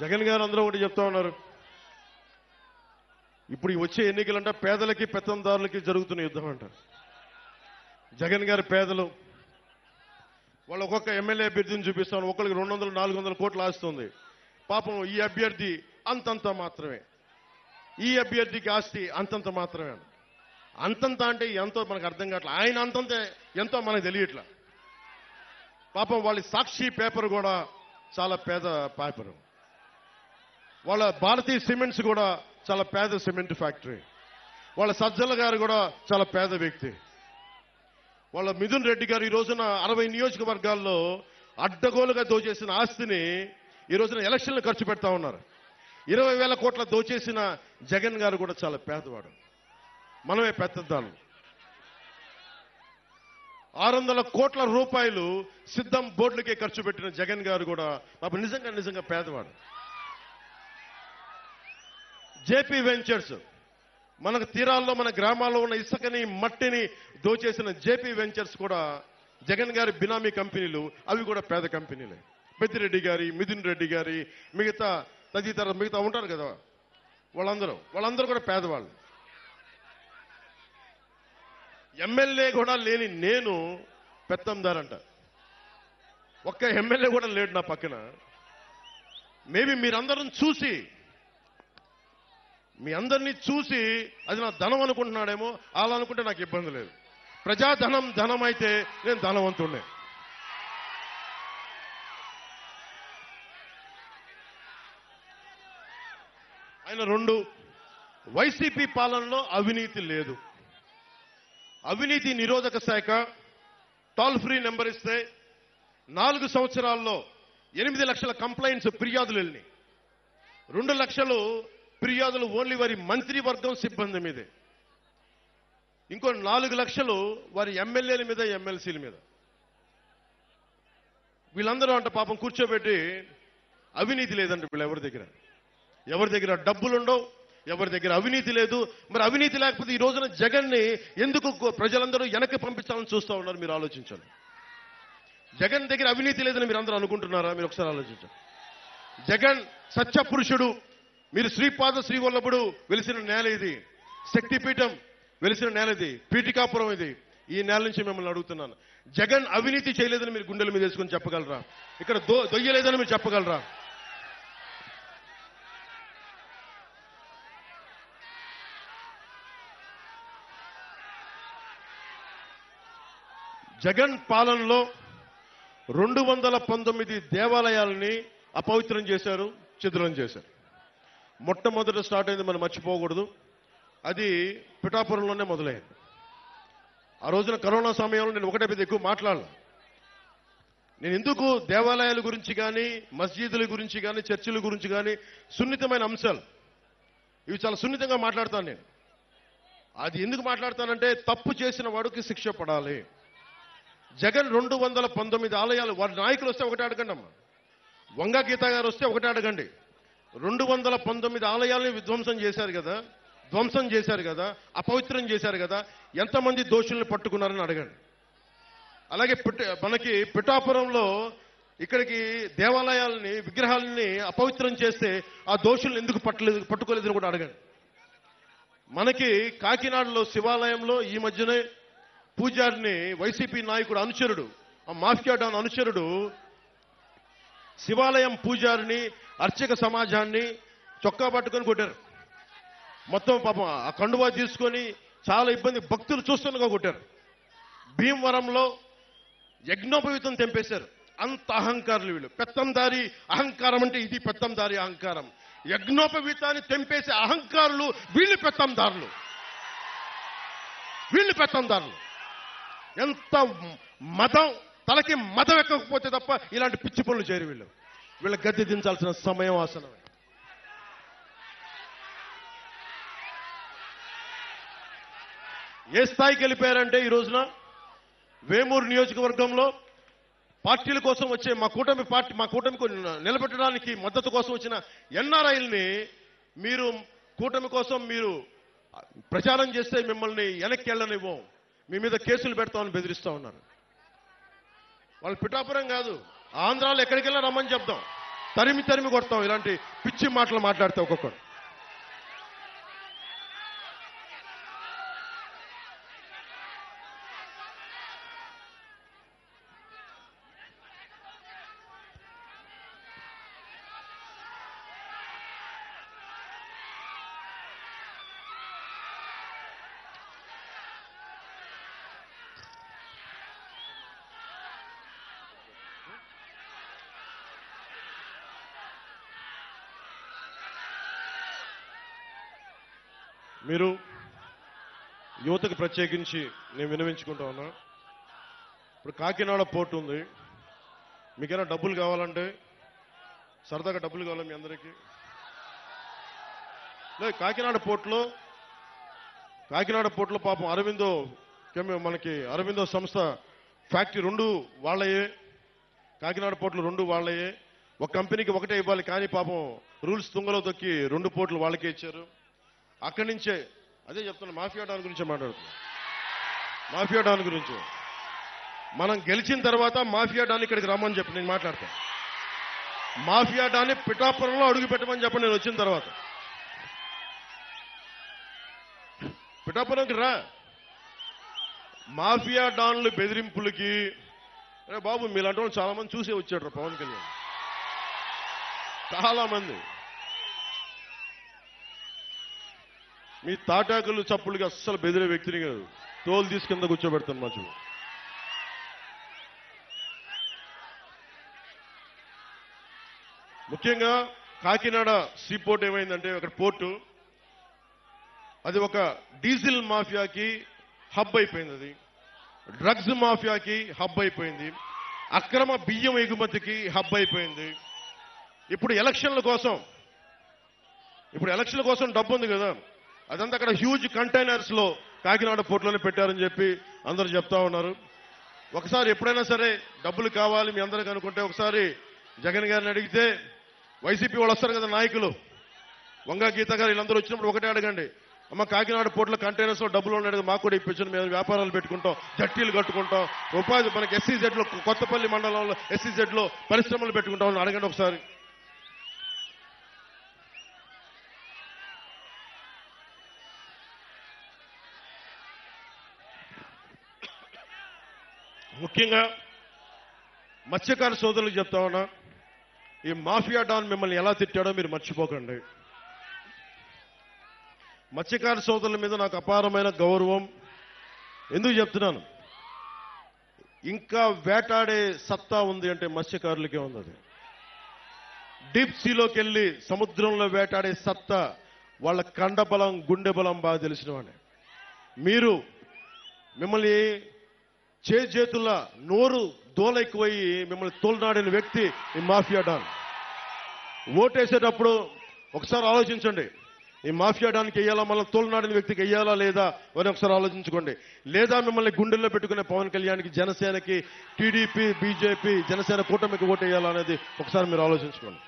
జగన్ గారు అందరూ ఒకటి చెప్తా ఉన్నారు. ఇప్పుడు వచ్చే ఎన్నికలంటే పేదలకి పెత్తందారులకి జరుగుతున్న యుద్ధం అంటారు. జగన్ గారి పేదలు వాళ్ళు ఒక్కొక్క ఎమ్మెల్యే అభ్యర్థిని చూపిస్తాను, ఒకరికి 200-400 కోట్లు ఆస్తుంది. పాపం ఈ అభ్యర్థి అంతంత మాత్రమే, ఈ అభ్యర్థికి ఆస్తి అంతంత మాత్రమే. అంతంత అంటే ఎంతో మనకు అర్థం కావట్లేదు. ఆయన అంతంత ఎంతో మనకు తెలియట్లా. పాపం వాళ్ళ సాక్షి పేపర్ కూడా చాలా పేద పేపరు. వాళ్ళ భారతీయ సిమెంట్స్ కూడా చాలా పేద సిమెంట్ ఫ్యాక్టరీ. వాళ్ళ సజ్జల గారు కూడా చాలా పేద వ్యక్తి. వాళ్ళ మిథున్ రెడ్డి గారు ఈ రోజున 60 నియోజకవర్గాల్లో అడ్డగోలుగా దోచేసిన ఆస్తిని ఈ రోజున ఎలక్షన్లు ఖర్చు పెడతా ఉన్నారు. 20,000 కోట్ల దోచేసిన జగన్ గారు కూడా చాలా పేదవాడు. మనమే పెద్దదాన్ని. 600 కోట్ల రూపాయలు సిద్ధం బోర్డులకే ఖర్చు పెట్టిన జగన్ గారు కూడా పాపం నిజంగా పేదవాడు. జేపీ వెంచర్స్ మనకు తీరాల్లో మన గ్రామాల్లో ఉన్న ఇసుకని మట్టిని దోచేసిన జేపీ వెంచర్స్ కూడా జగన్ గారి బినామీ కంపెనీలు, అవి కూడా పేద కంపెనీలే. పెద్దిరెడ్డి గారి, మిథున్ రెడ్డి గారి, మిగతా ఉంటారు కదా, వాళ్ళందరూ కూడా పేదవాళ్ళు. ఎమ్మెల్యే కూడా లేని నేను పెత్తందారంట. ఒక్క ఎమ్మెల్యే కూడా లేడు నా పక్కన. మేబీ మీరందరం చూసి, మీ అందరినీ చూసి అది నా ధనం అనుకుంటున్నాడేమో. అలా అనుకుంటే నాకు ఇబ్బంది లేదు. ప్రజాధనం ధనం అయితే నేను ధనవంతుడినే. ఆయన 2, వైసీపీ పాలనలో అవినీతి లేదు. అవినీతి నిరోధక శాఖ టోల్ ఫ్రీ నెంబర్ ఇస్తే 4 సంవత్సరాల్లో 8 లక్షల కంప్లైంట్స్, ఫిర్యాదులు వెళ్ళినాయి. 2 లక్షలు ఫిర్యాదులు ఓన్లీ వారి మంత్రివర్గం సిబ్బంది మీదే. ఇంకో 4 లక్షలు వారి ఎమ్మెల్యేల మీద, ఎమ్మెల్సీల మీద. వీళ్ళందరూ అంట పాపం కూర్చోబెట్టి అవినీతి లేదంటే వీళ్ళు ఎవరి దగ్గర డబ్బులుండవు, ఎవరి దగ్గర అవినీతి లేదు. మరి అవినీతి లేకపోతే ఈ రోజున జగన్ని ఎందుకు ప్రజలందరూ వెనక్కి పంపించాలని చూస్తూ ఉన్నారు? మీరు ఆలోచించండి. జగన్ దగ్గర అవినీతి లేదని మీరు అందరూ అనుకుంటున్నారా? మీరు ఒకసారి ఆలోచించండి. జగన్ సత్యపురుషుడు. మీరు శ్రీపాద శ్రీవల్లభుడు వెలిసిన నేల ఇది, శక్తిపీఠం వెలిసిన నేల ఇది, పీఠికాపురం ఇది. ఈ నేల నుంచి మిమ్మల్ని అడుగుతున్నాను, జగన్ అవినీతి చేయలేదని మీరు గుండెల మీద వేసుకొని చెప్పగలరా? ఇక్కడ దొయ్యలేదని మీరు చెప్పగలరా? జగన్ పాలనలో 219 దేవాలయాలని అపవిత్రం చేశారు, ఛిద్రం చేశారు. మొట్టమొదట స్టార్ట్ అయింది, మనం మర్చిపోకూడదు. అది పిఠాపురంలోనే మొదలైంది. ఆ రోజున కరోనా సమయంలో నేను ఒకటే పెద్ద ఎక్కువ మాట్లాడాలి. నేను ఎందుకు దేవాలయాల గురించి కానీ, మస్జిదుల గురించి కానీ, చర్చిల గురించి కానీ, సున్నితమైన అంశాలు ఇవి చాలా సున్నితంగా మాట్లాడతాను నేను. అది ఎందుకు మాట్లాడతానంటే తప్పు చేసిన వాడికి శిక్ష పడాలి. జగన్ 219 ఆలయాలు, వారి నాయకులు వస్తే ఒకటే అడగండి అమ్మా. వంగ గీత గారు వస్తే ఒకటే అడగండి. 219 ఆలయాలని ధ్వంసం చేశారు కదా, అపవిత్రం చేశారు కదా, ఎంతమంది దోషుల్ని పట్టుకున్నారని అడగండి. అలాగే మనకి పిఠాపురంలో ఇక్కడికి దేవాలయాలని, విగ్రహాలని అపవిత్రం చేస్తే ఆ దోషుల్ని ఎందుకు పట్టుకోలేదని కూడా అడగండి. మనకి కాకినాడలో శివాలయంలో ఈ మధ్యనే పూజారిని, వైసీపీ నాయకుడు అనుచరుడు, ఆ మాఫియా డాన్ అనుచరుడు శివాలయం పూజారిని, అర్చక సమాజాన్ని చొక్కా పట్టుకొని కొట్టారు. మొత్తం పాపం ఆ కండువా తీసుకొని చాలా ఇబ్బంది, భక్తులు చూస్తుండగా కొట్టారు. భీమవరంలో యజ్ఞోపవీతం తెంపేశారు. అంత అహంకారులు వీళ్ళు. పెత్తందారి అహంకారం అంటే ఇది పెత్తందారి అహంకారం. యజ్ఞోపవీతాన్ని తెంపేసే అహంకారులు వీళ్ళు పెత్తందారులు. ఎంత మతం, తలకి మతం ఎక్కకపోతే తప్ప ఇలాంటి పిచ్చి పనులు చేయరు వీళ్ళు. వీళ్ళ గద్దె దించాల్సిన సమయం ఆసనమే. ఏ స్థాయికి వెళ్ళిపోయారంటే ఈ రోజున వేమూరు నియోజకవర్గంలో పార్టీల కోసం వచ్చే మా కూటమికి నిలబెట్టడానికి మద్దతు కోసం వచ్చిన ఎన్ఆర్ఐల్ని మీరు కూటమి కోసం మీరు ప్రచారం చేస్తే మిమ్మల్ని వెనక్కి వెళ్ళనివ్వం, మీ మీద కేసులు పెడతామని బెదిరిస్తా ఉన్నారు. వాళ్ళు పిఠాపురం కాదు, ఆంధ్రాలో ఎక్కడికి వెళ్ళా రమ్మని చెప్దాం. తరిమి తరిమి కొడతాం ఇలాంటి పిచ్చి మాటలు మాట్లాడితే ఒక్కొక్కరు. మీరు యువతకు ప్రత్యేకించి నేను వినవించుకుంటా ఉన్నా. ఇప్పుడు కాకినాడ పోర్టు ఉంది. మీకైనా డబ్బులు కావాలంటే, సరదాగా డబ్బులు కావాలి మీ అందరికీ. లేదు, కాకినాడ పోర్టులో పాపం మనకి అరవిందో సంస్థ ఫ్యాక్టరీ 2 వాళ్ళయే. కాకినాడ పోర్టులు 2 వాళ్ళయే. ఒక కంపెనీకి ఒకటే ఇవ్వాలి, కానీ పాపం రూల్స్ తుంగలో తొక్కి 2 పోర్టులు వాళ్ళకే ఇచ్చారు. అక్కడి నుంచే అదే చెప్తున్నా, మాఫియా డాన్ గురించి మాట్లాడుతున్నా. మాఫియా డాన్ గురించి మనం గెలిచిన తర్వాత మాఫియా డాన్ ఇక్కడికి రమ్మని చెప్పి నేను మాట్లాడతాను. మాఫియా డాన్ని పిఠాపురంలో అడుగు పెట్టమని చెప్పి నేను వచ్చిన తర్వాత. పిఠాపురంకి రా. మాఫియా డాన్లు బెదిరింపులకి అరే బాబు మీలాంటి వాళ్ళు చాలా మంది చూసే వచ్చాడు పవన్ కళ్యాణ్. చాలా మంది మీ తాటాకులు చప్పులకి అస్సలు బెదిరే వ్యక్తిని కాదు. తోలు తీసి కింద కూర్చోబెడతాను మధ్య. ముఖ్యంగా కాకినాడ సీపోర్ట్ ఏమైందంటే, అక్కడ పోర్టు అది ఒక డీజిల్ మాఫియాకి హబ్ అయిపోయింది. అది డ్రగ్స్ మాఫియాకి హబ్ అయిపోయింది. అక్రమ బియ్యం ఎగుమతికి హబ్ అయిపోయింది. ఇప్పుడు ఎలక్షన్ల కోసం డబ్బు ఉంది కదా, అదంతా అక్కడ హ్యూజ్ కంటైనర్స్ లో కాకినాడ పోర్టులోనే పెట్టారని చెప్పి అందరూ చెప్తా ఉన్నారు. ఒకసారి ఎప్పుడైనా సరే డబ్బులు కావాలి మీ అందరికి అనుకుంటే, ఒకసారి జగన్ గారిని అడిగితే, వైసీపీ వాళ్ళు వస్తారు కదా నాయకులు, వంగా గీత గారు వీళ్ళందరూ వచ్చినప్పుడు ఒకటే అడగండి, అమ్మ కాకినాడ పోర్టులో కంటైనర్స్ లో డబ్బులు ఉన్నాయి మాకు కూడా ఇప్పించండి, మేము వ్యాపారాలు పెట్టుకుంటాం, జట్టీలు కట్టుకుంటాం, ఉపాధి మనకి SEZ లో కొత్తపల్లి మండలంలో SEZ లో పరిశ్రమలు పెట్టుకుంటాం అడగండి ఒకసారి. ముఖ్యంగా మత్స్యకార సోదరులకు చెప్తా ఉన్నా, ఈ మాఫియా డాన్ మిమ్మల్ని ఎలా తిట్టాడో మీరు మర్చిపోకండి. మత్స్యకార సోదరుల మీద నాకు అపారమైన గౌరవం. ఎందుకు చెప్తున్నాను, ఇంకా వేటాడే సత్తా ఉంది అంటే మత్స్యకారులకే ఉంది. అది డీప్ సీలోకి వెళ్ళి సముద్రంలో వేటాడే సత్తా వాళ్ళ కండ బలం గుండె బలం బాగా తెలిసిన వాడే. మిమ్మల్ని చేతుల నోరు దోలెక్కుపోయి మిమ్మల్ని తోలనాడిన వ్యక్తి ఈ మాఫియా డాన్. ఓటేసేటప్పుడు ఒకసారి ఆలోచించండి, ఈ మాఫియా డాన్కి వెయ్యాలా, మళ్ళీ తోలనాడిన వ్యక్తికి వెయ్యాలా లేదా అని ఒకసారి ఆలోచించుకోండి. లేదా మిమ్మల్ని గుండెల్లో పెట్టుకునే పవన్ కళ్యాణ్కి, జనసేనకి, టీడీపీ, బీజేపీ, జనసేన కూటమికి ఓటు వేయాలా అనేది ఒకసారి మీరు ఆలోచించుకోండి.